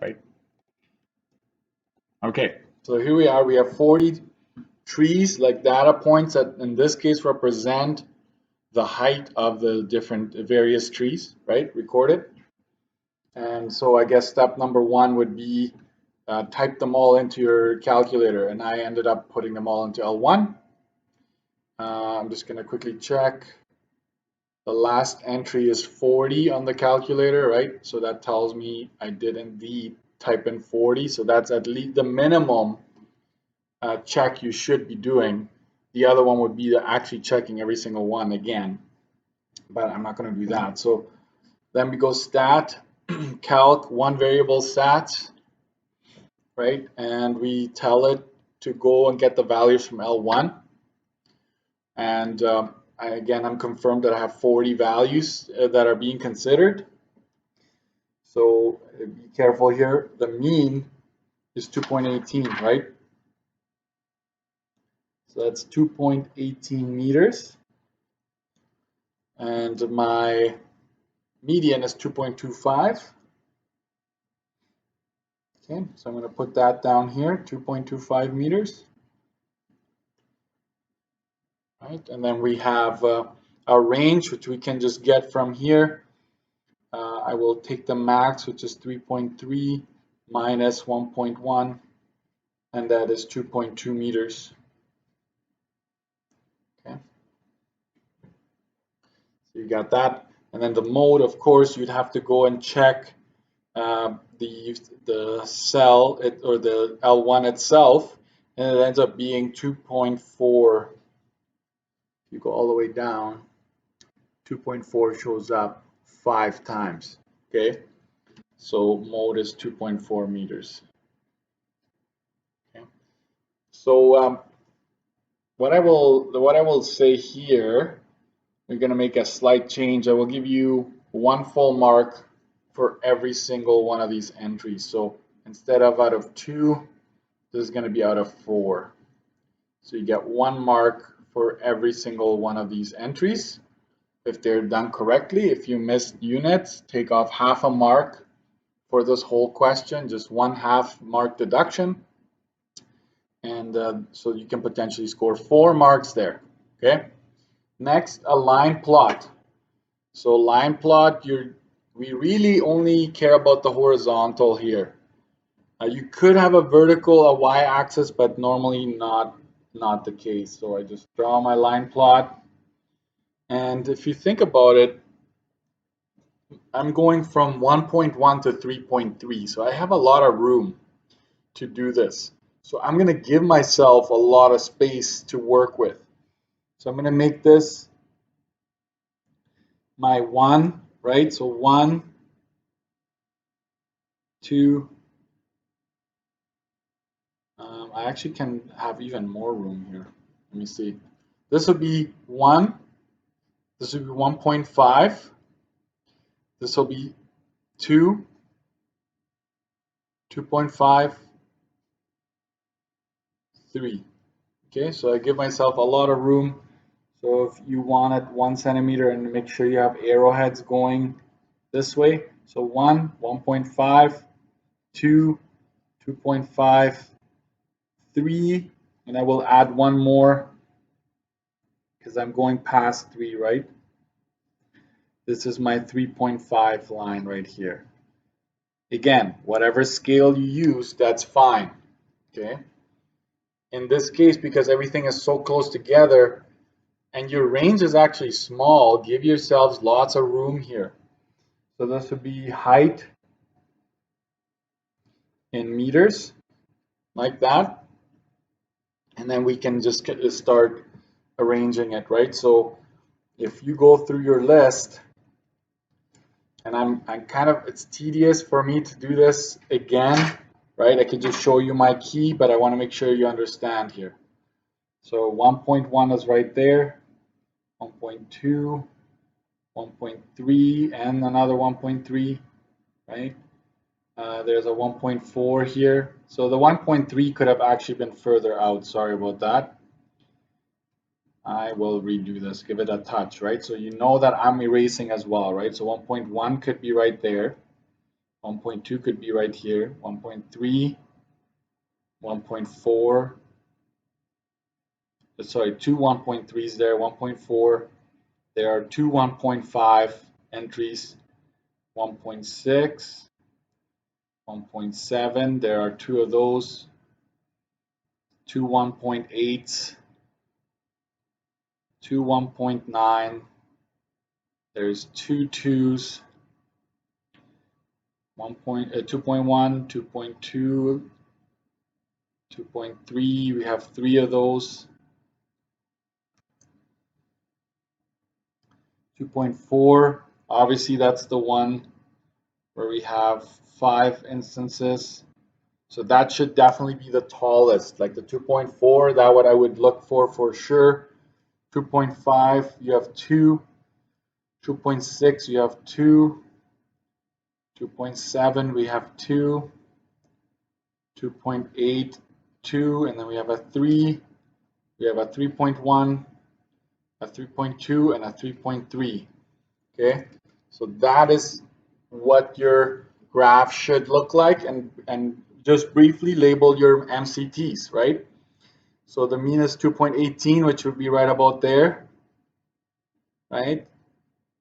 right? Okay, so here we are. We have 40 trees, like data points that in this case represent the height of the different various trees, right? Recorded. And so I guess step number one would be type them all into your calculator, and I ended up putting them all into L1. I'm just going to quickly check. The last entry is 40 on the calculator, right? So that tells me I did indeed type in 40. So that's at least the minimum check you should be doing. The other one would be actually checking every single one again, but I'm not going to do that. So then we go stat, calc, one variable stats, right? And we tell it to go and get the values from L1. And again, I'm confirmed that I have 40 values that are being considered. So be careful here. The mean is 2.18, right? So that's 2.18 meters. And my median is 2.25. Okay, so I'm going to put that down here, 2.25 meters. Right, and then we have our range, which we can just get from here. I will take the max, which is 3.3 minus 1.1, and that is 2.2 meters. Okay, so you got that. And then the mode, of course, you'd have to go and check the cell or the L1 itself, and it ends up being 2.4. You go all the way down, 2.4 shows up 5 times. Okay, so mode is 2.4 meters. Okay, so what I will say here, we're going to make a slight change. I will give you 1 full mark for every single one of these entries. So instead of out of 2, this is going to be out of 4. So you get 1 mark for every single one of these entries if they're done correctly. If you missed units, take off half a mark for this whole question, just 1/2 mark deduction. And so you can potentially score 4 marks there. Okay. Next, a line plot. So line plot, we really only care about the horizontal here. You could have a vertical, a y-axis, but normally not the case. So I just draw my line plot. And if you think about it, I'm going from 1.1 to 3.3. So I have a lot of room to do this. So I'm going to give myself a lot of space to work with. So I'm going to make this my 1, right? So 1, 2. I actually can have even more room here. Let me see. This will be 1. This will be 1.5. This will be 2, 2.5, 3. Okay, so I give myself a lot of room. So if you want it 1 centimeter, and make sure you have arrowheads going this way. So 1, 1.5, 2, 2.5, 3, and I will add 1 more because I'm going past 3, right? This is my 3.5 line right here. Again, whatever scale you use, that's fine. Okay. In this case, because everything is so close together and your range is actually small, give yourselves lots of room here. So this would be height in meters, like that. And then we can just start arranging it, right? So if you go through your list, and I'm kind of, it's tedious for me to do this again, right? I could just show you my key, but I want to make sure you understand here. So 1.1 is right there, 1.2, 1.3, and another 1.3, right? There's a 1.4 here. So the 1.3 could have actually been further out. Sorry about that. I will redo this, give it a touch, right? So you know that I'm erasing as well, right? So 1.1 could be right there. 1.2 could be right here. 1.3, 1.4. Sorry, two 1.3s there. 1.4. There are two 1.5 entries. 1.6, 1.7. There are two of those. Two 1.8s. Two 1.9. There's two 2s. 2.1, 2.2, 2.3. We have three of those. 2.4, obviously that's the one where we have 5 instances. So that should definitely be the tallest, like the 2.4, that what I would look for sure. 2.5, you have 2. 2.6, you have 2. 2.7, we have 2. 2.8, 2, and then we have a 3. We have a 3.1, a 3.2, and a 3.3. Okay, so that is what your graph should look like, and just briefly label your MCTs, right? So the mean is 2.18, which would be right about there, right?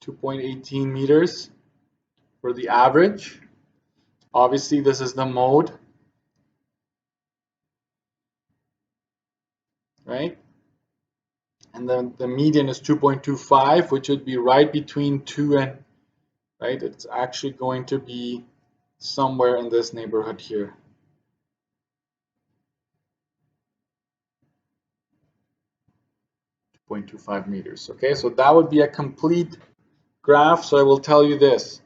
2.18 meters for the average. Obviously, this is the mode, right? And then the median is 2.25, which would be right between 2 and, right? It's actually going to be somewhere in this neighborhood here. 2.25 meters. Okay, so that would be a complete graph. So I will tell you this.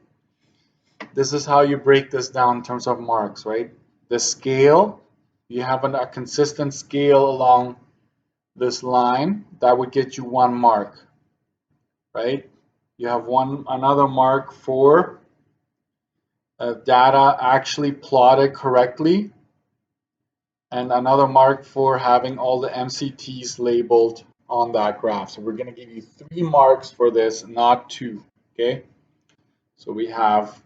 This is how you break this down in terms of marks, right? The scale, you have a consistent scale along this line, that would get you 1 mark, right? You have another mark for data actually plotted correctly, and another mark for having all the MCTs labeled on that graph. So we're going to give you 3 marks for this, not 2. Okay, so we have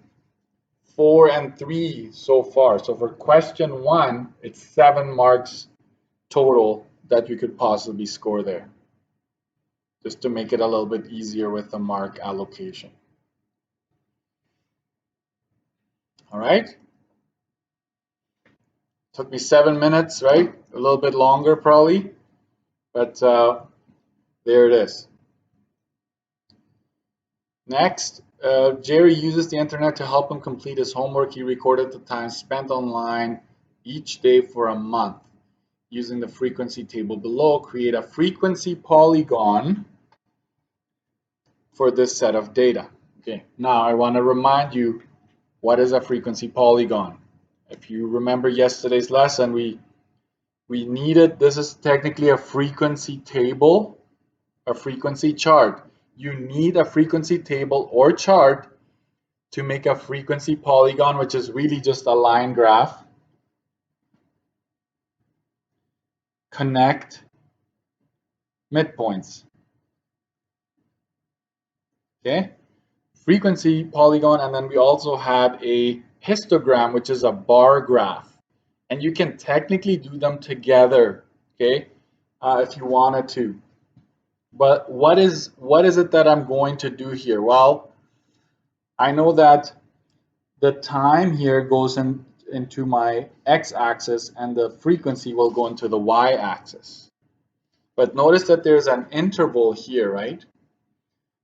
4 and 3 so far. So for question 1, it's 7 marks total that you could possibly score there, just to make it a little bit easier with the mark allocation. All right, took me 7 minutes, right? A little bit longer probably, but there it is. Next, Jerry uses the internet to help him complete his homework. He recorded the time spent online each day for a month. Using the frequency table below, create a frequency polygon for this set of data. Okay, now I want to remind you, what is a frequency polygon? If you remember yesterday's lesson, we needed, this is technically a frequency table, a frequency chart. You need a frequency table or chart to make a frequency polygon, which is really just a line graph. Connect midpoints. Okay, frequency polygon, and then we also had a histogram, which is a bar graph, and you can technically do them together, okay, if you wanted to. But what is it that I'm going to do here? Well, I know that the time here goes into my x-axis, and the frequency will go into the y-axis. But notice that there's an interval here, right?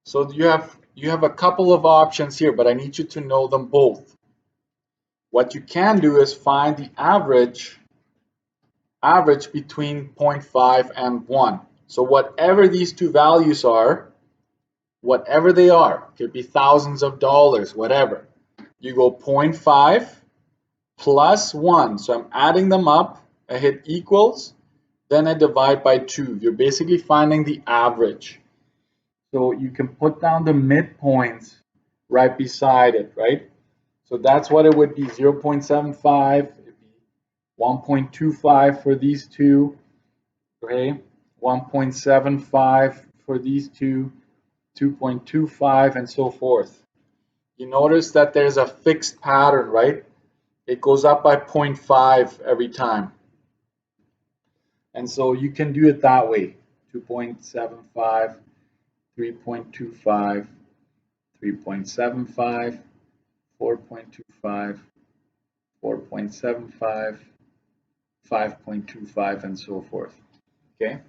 So you have a couple of options here, but I need you to know them both. What you can do is find the average between 0.5 and 1. So whatever these two values are, whatever they are, could be thousands of dollars, whatever. You go 0.5 plus 1. So I'm adding them up. I hit equals, then I divide by 2. You're basically finding the average. So you can put down the midpoints right beside it, right? So that's what it would be, 0.75, it'd be 1.25 for these two, okay? 1.75 for these two, 2.25, and so forth. you notice that there's a fixed pattern, right? It goes up by 0.5 every time. And so you can do it that way. 2.75, 3.25, 3.75, 4.25, 4.75, 5.25, and so forth. Okay?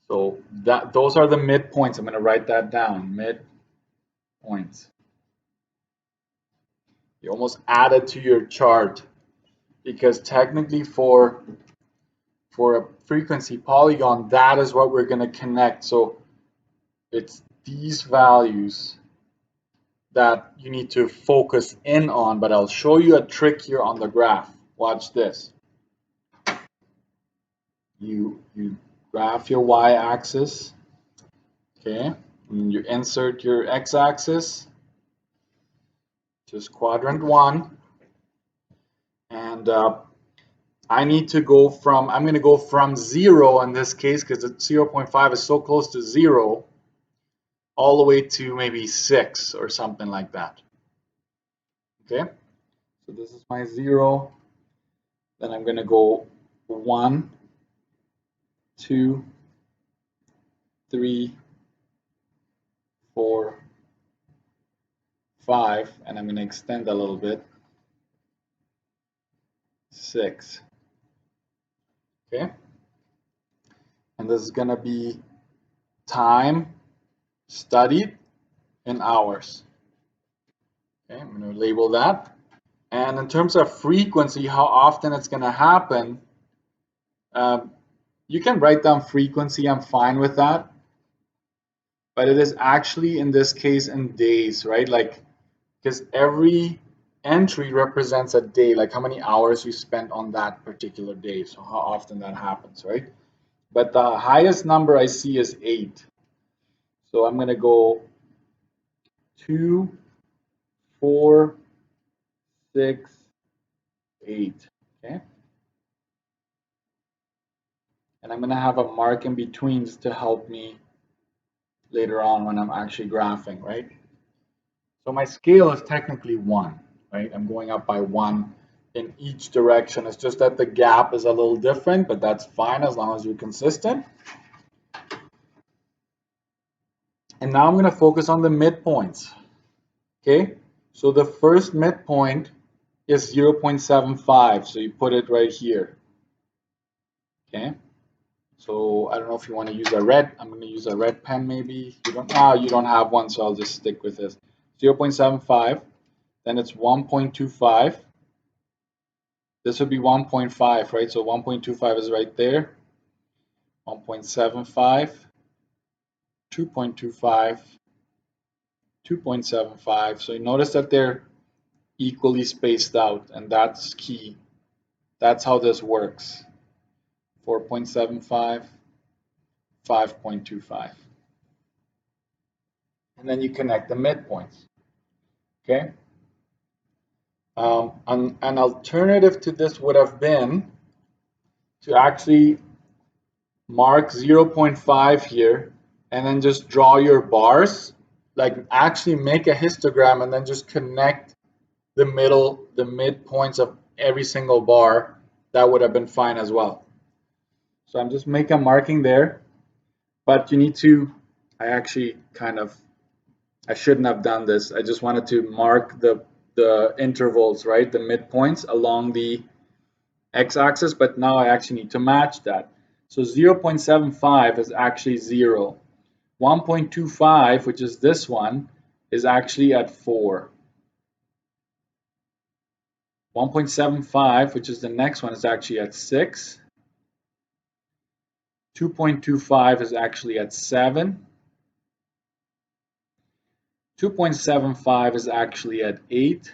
So those are the midpoints. I'm going to write that down. Midpoints. You almost add it to your chart, because technically for a frequency polygon, that is what we're going to connect. So it's these values that you need to focus in on, but I'll show you a trick here on the graph. Watch this. You graph your y-axis, okay, and you insert your x-axis, just quadrant 1, and I need to go from, I'm going to go from 0 in this case, because 0.5 is so close to 0, all the way to maybe 6 or something like that. Okay, so this is my 0. Then I'm going to go 1, 2, 3, 4, 5, and I'm going to extend a little bit. 6. Okay, and this is going to be time studied in hours. Okay, I'm going to label that. And in terms of frequency, how often it's going to happen, you can write down frequency. I'm fine with that. But it is actually, in this case, in days, right? Like, because every entry represents a day, like how many hours you spent on that particular day. So how often that happens, right? But the highest number I see is 8. So I'm going to go 2, 4, 6, 8. Okay. And I'm going to have a mark in between just to help me later on when I'm actually graphing, right? So my scale is technically 1, right? I'm going up by 1 in each direction. It's just that the gap is a little different, but that's fine as long as you're consistent. And now I'm going to focus on the midpoints. Okay, so the first midpoint is 0.75, so you put it right here. Okay, so I don't know if you want to use a red. I'm going to use a red pen maybe. You don't have one, so I'll just stick with this. 0.75, then it's 1.25. This would be 1.5, right? So 1.25 is right there. 1.75, 2.25, 2.75. So you notice that they're equally spaced out, and that's key. That's how this works. 4.75, 5.25. And then you connect the midpoints. Okay? An alternative to this would have been to actually mark 0.5 here and then just draw your bars, like actually make a histogram and then just connect the midpoints of every single bar. That would have been fine as well. So I'm just making a marking there, but you need to, I shouldn't have done this. I just wanted to mark the intervals, right? The midpoints along the x-axis, but now I actually need to match that. So 0.75 is actually 0. 1.25, which is this one, is actually at 4. 1.75, which is the next one, is actually at 6. 2.25 is actually at 7. 2.75 is actually at 8.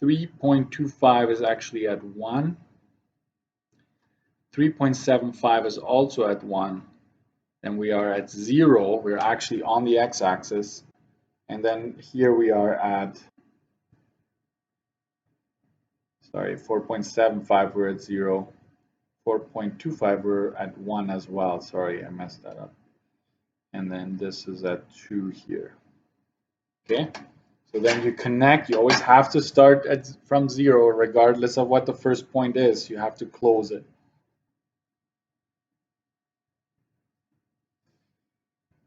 3.25 is actually at 1. 3.75 is also at 1. And we are at 0. We're actually on the x-axis. And then here we are at, sorry, 4.75, we're at 0. 4.25, we're at 1 as well. Sorry, I messed that up. and then this is at 2 here. Okay, so then you connect. You always have to start from 0, regardless of what the first point is. You have to close it.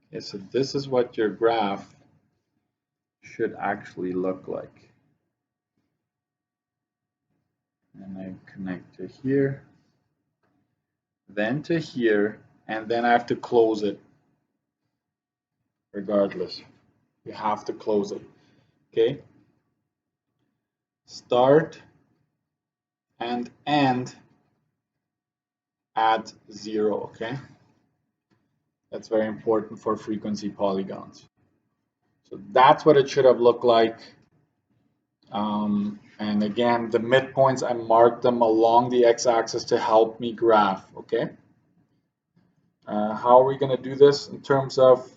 Okay, so this is what your graph should actually look like. And I connect to here, then to here, and then I have to close it. Regardless, you have to close it. Okay, start and end at 0. Okay, that's very important for frequency polygons. So that's what it should have looked like. And again, the midpoints, I marked them along the x-axis to help me graph. Okay, how are we going to do this in terms of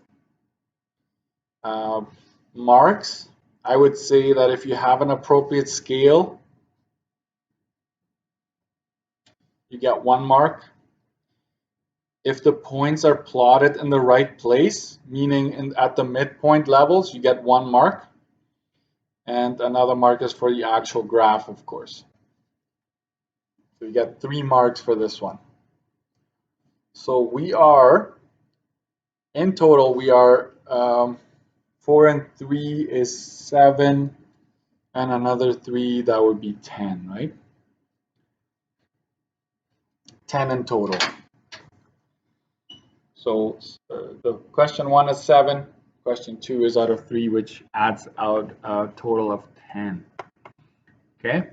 marks? I would say that if you have an appropriate scale, you get 1 mark. If the points are plotted in the right place, meaning at the midpoint levels, you get 1 mark. And another mark is for the actual graph, of course. So you get 3 marks for this one. So we are, in total, we are 4 and 3 is 7, and another 3, that would be 10, right? 10 in total. So the question 1 is 7, question 2 is out of 3, which adds out a total of 10. Okay?